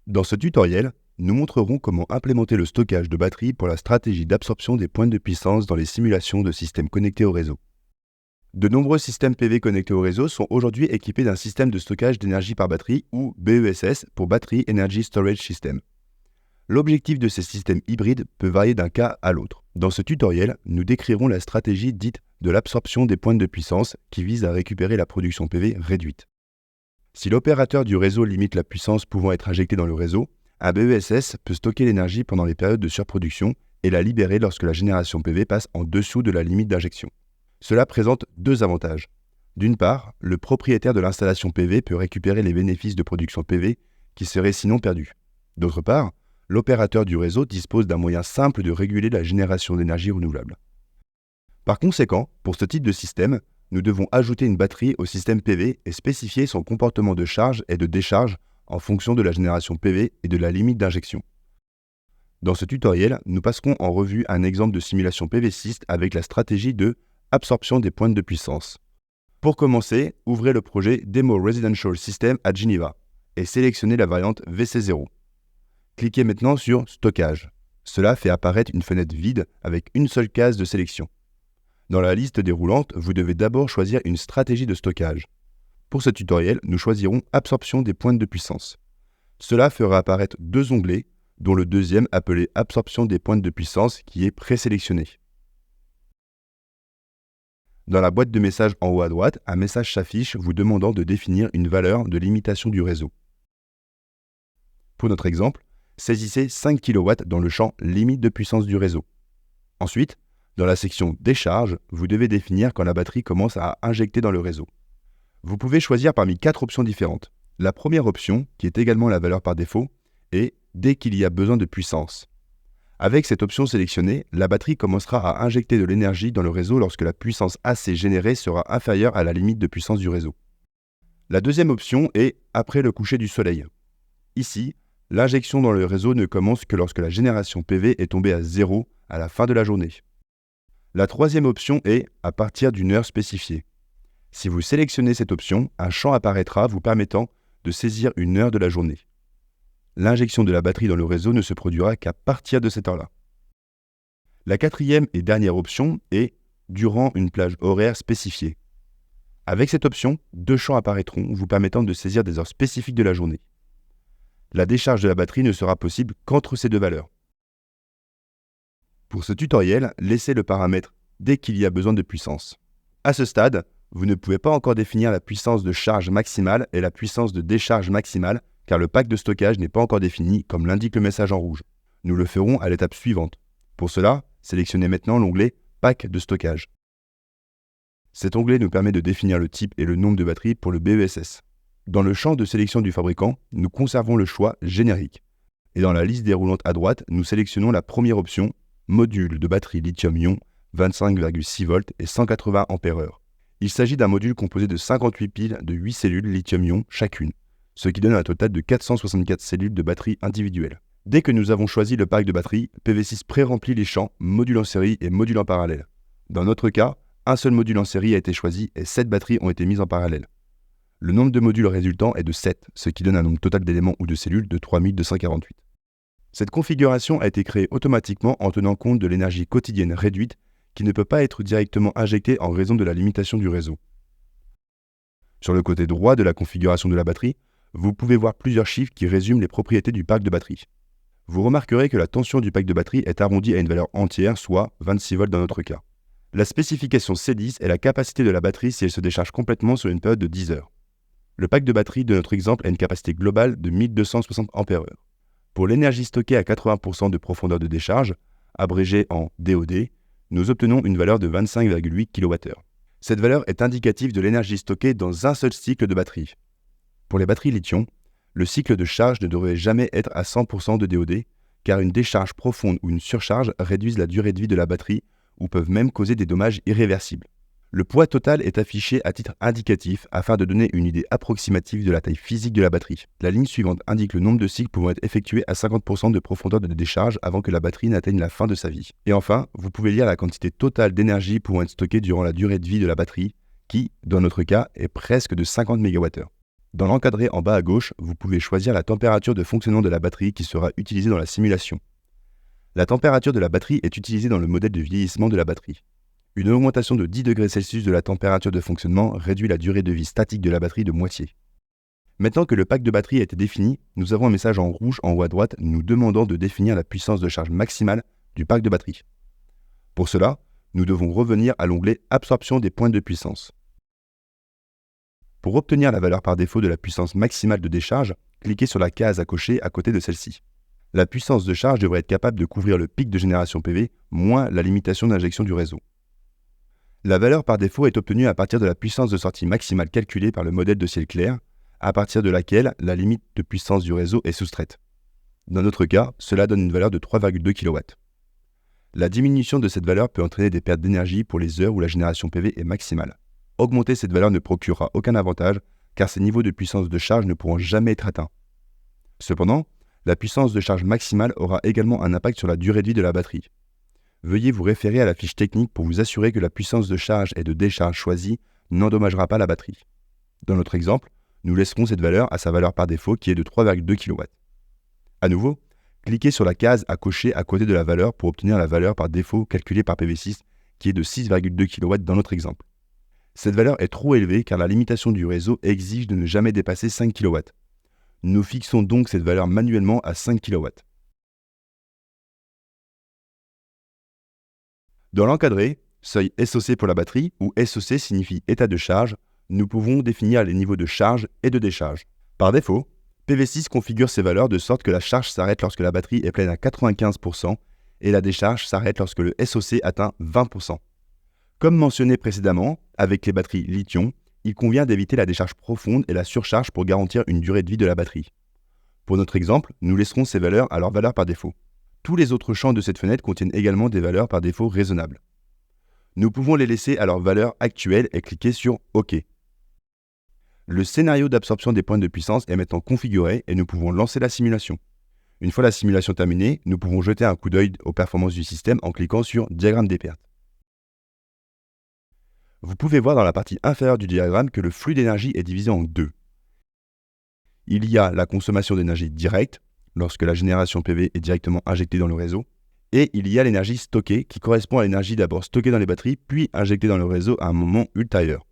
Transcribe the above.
Dans ce tutoriel, nous montrerons comment implémenter le stockage de batteries pour la stratégie d'absorption des pointes de puissance dans les simulations de systèmes connectés au réseau. De nombreux systèmes PV connectés au réseau sont aujourd'hui équipés d'un système de stockage d'énergie par batterie ou BESS pour Battery Energy Storage System. L'objectif de ces systèmes hybrides peut varier d'un cas à l'autre. Dans ce tutoriel, nous décrirons la stratégie dite de l'absorption des pointes de puissance qui vise à récupérer la production PV réduite. Si l'opérateur du réseau limite la puissance pouvant être injectée dans le réseau, un BESS peut stocker l'énergie pendant les périodes de surproduction et la libérer lorsque la génération PV passe en dessous de la limite d'injection. Cela présente deux avantages. D'une part, le propriétaire de l'installation PV peut récupérer les bénéfices de production PV qui seraient sinon perdus. D'autre part, l'opérateur du réseau dispose d'un moyen simple de réguler la génération d'énergie renouvelable. Par conséquent, pour ce type de système, nous devons ajouter une batterie au système PV et spécifier son comportement de charge et de décharge en fonction de la génération PV et de la limite d'injection. Dans ce tutoriel, nous passerons en revue un exemple de simulation PV6 avec la stratégie de absorption des pointes de puissance. Pour commencer, ouvrez le projet Demo Residential System à Geneva et sélectionnez la variante VC0. Cliquez maintenant sur Stockage. Cela fait apparaître une fenêtre vide avec une seule case de sélection. Dans la liste déroulante, vous devez d'abord choisir une stratégie de stockage. Pour ce tutoriel, nous choisirons Absorption des pointes de puissance. Cela fera apparaître deux onglets, dont le deuxième appelé Absorption des pointes de puissance qui est présélectionné. Dans la boîte de messages en haut à droite, un message s'affiche vous demandant de définir une valeur de limitation du réseau. Pour notre exemple, saisissez 5 kW dans le champ Limite de puissance du réseau. Ensuite, dans la section Décharge, vous devez définir quand la batterie commence à injecter dans le réseau. Vous pouvez choisir parmi 4 options différentes. La première option, qui est également la valeur par défaut, est dès qu'il y a besoin de puissance. Avec cette option sélectionnée, la batterie commencera à injecter de l'énergie dans le réseau lorsque la puissance AC générée sera inférieure à la limite de puissance du réseau. La deuxième option est après le coucher du soleil. Ici, l'injection dans le réseau ne commence que lorsque la génération PV est tombée à 0 à la fin de la journée. La troisième option est à partir d'une heure spécifiée. Si vous sélectionnez cette option, un champ apparaîtra vous permettant de saisir une heure de la journée. L'injection de la batterie dans le réseau ne se produira qu'à partir de cette heure-là. La quatrième et dernière option est durant une plage horaire spécifiée. Avec cette option, deux champs apparaîtront vous permettant de saisir des heures spécifiques de la journée. La décharge de la batterie ne sera possible qu'entre ces deux valeurs. Pour ce tutoriel, laissez le paramètre dès qu'il y a besoin de puissance. À ce stade, vous ne pouvez pas encore définir la puissance de charge maximale et la puissance de décharge maximale car le pack de stockage n'est pas encore défini comme l'indique le message en rouge. Nous le ferons à l'étape suivante. Pour cela, sélectionnez maintenant l'onglet Pack de stockage. Cet onglet nous permet de définir le type et le nombre de batteries pour le BESS. Dans le champ de sélection du fabricant, nous conservons le choix générique. Et dans la liste déroulante à droite, nous sélectionnons la première option, module de batterie lithium-ion 25,6 volts et 180 Ah. Il s'agit d'un module composé de 58 piles de 8 cellules lithium-ion chacune, ce qui donne un total de 464 cellules de batterie individuelles. Dès que nous avons choisi le pack de batterie, PV6 pré-remplit les champs module en série et module en parallèle. Dans notre cas, un seul module en série a été choisi et 7 batteries ont été mises en parallèle. Le nombre de modules résultant est de 7, ce qui donne un nombre total d'éléments ou de cellules de 3248. Cette configuration a été créée automatiquement en tenant compte de l'énergie quotidienne réduite qui ne peut pas être directement injectée en raison de la limitation du réseau. Sur le côté droit de la configuration de la batterie, vous pouvez voir plusieurs chiffres qui résument les propriétés du pack de batterie. Vous remarquerez que la tension du pack de batterie est arrondie à une valeur entière, soit 26 volts dans notre cas. La spécification C10 est la capacité de la batterie si elle se décharge complètement sur une période de 10 heures. Le pack de batterie de notre exemple a une capacité globale de 1260 Ah. Pour l'énergie stockée à 80% de profondeur de décharge, abrégée en DOD, nous obtenons une valeur de 25,8 kWh. Cette valeur est indicative de l'énergie stockée dans un seul cycle de batterie. Pour les batteries lithium, le cycle de charge ne devrait jamais être à 100% de DOD, car une décharge profonde ou une surcharge réduisent la durée de vie de la batterie ou peuvent même causer des dommages irréversibles. Le poids total est affiché à titre indicatif afin de donner une idée approximative de la taille physique de la batterie. La ligne suivante indique le nombre de cycles pouvant être effectués à 50% de profondeur de décharge avant que la batterie n'atteigne la fin de sa vie. Et enfin, vous pouvez lire la quantité totale d'énergie pouvant être stockée durant la durée de vie de la batterie, qui, dans notre cas, est presque de 50 MWh. Dans l'encadré en bas à gauche, vous pouvez choisir la température de fonctionnement de la batterie qui sera utilisée dans la simulation. La température de la batterie est utilisée dans le modèle de vieillissement de la batterie. Une augmentation de 10 degrés Celsius de la température de fonctionnement réduit la durée de vie statique de la batterie de moitié. Maintenant que le pack de batterie a été défini, nous avons un message en rouge en haut à droite nous demandant de définir la puissance de charge maximale du pack de batterie. Pour cela, nous devons revenir à l'onglet « Absorption des points de puissance ». Pour obtenir la valeur par défaut de la puissance maximale de décharge, cliquez sur la case à cocher à côté de celle-ci. La puissance de charge devrait être capable de couvrir le pic de génération PV moins la limitation d'injection du réseau. La valeur par défaut est obtenue à partir de la puissance de sortie maximale calculée par le modèle de ciel clair, à partir de laquelle la limite de puissance du réseau est soustraite. Dans notre cas, cela donne une valeur de 3,2 kW. La diminution de cette valeur peut entraîner des pertes d'énergie pour les heures où la génération PV est maximale. Augmenter cette valeur ne procurera aucun avantage car ces niveaux de puissance de charge ne pourront jamais être atteints. Cependant, la puissance de charge maximale aura également un impact sur la durée de vie de la batterie. Veuillez vous référer à la fiche technique pour vous assurer que la puissance de charge et de décharge choisie n'endommagera pas la batterie. Dans notre exemple, nous laisserons cette valeur à sa valeur par défaut qui est de 3,2 kW. À nouveau, cliquez sur la case à cocher à côté de la valeur pour obtenir la valeur par défaut calculée par PV6 qui est de 6,2 kW dans notre exemple. Cette valeur est trop élevée car la limitation du réseau exige de ne jamais dépasser 5 kW. Nous fixons donc cette valeur manuellement à 5 kW. Dans l'encadré, seuil SOC pour la batterie, où SOC signifie état de charge, nous pouvons définir les niveaux de charge et de décharge. Par défaut, PV6 configure ces valeurs de sorte que la charge s'arrête lorsque la batterie est pleine à 95% et la décharge s'arrête lorsque le SOC atteint 20%. Comme mentionné précédemment, avec les batteries lithium, il convient d'éviter la décharge profonde et la surcharge pour garantir une durée de vie de la batterie. Pour notre exemple, nous laisserons ces valeurs à leur valeur par défaut. Tous les autres champs de cette fenêtre contiennent également des valeurs par défaut raisonnables. Nous pouvons les laisser à leur valeur actuelle et cliquer sur OK. Le scénario d'absorption des points de puissance est maintenant configuré et nous pouvons lancer la simulation. Une fois la simulation terminée, nous pouvons jeter un coup d'œil aux performances du système en cliquant sur Diagramme des pertes. Vous pouvez voir dans la partie inférieure du diagramme que le flux d'énergie est divisé en deux. Il y a la consommation d'énergie directe, lorsque la génération PV est directement injectée dans le réseau, et il y a l'énergie stockée qui correspond à l'énergie d'abord stockée dans les batteries puis injectée dans le réseau à un moment ultérieur.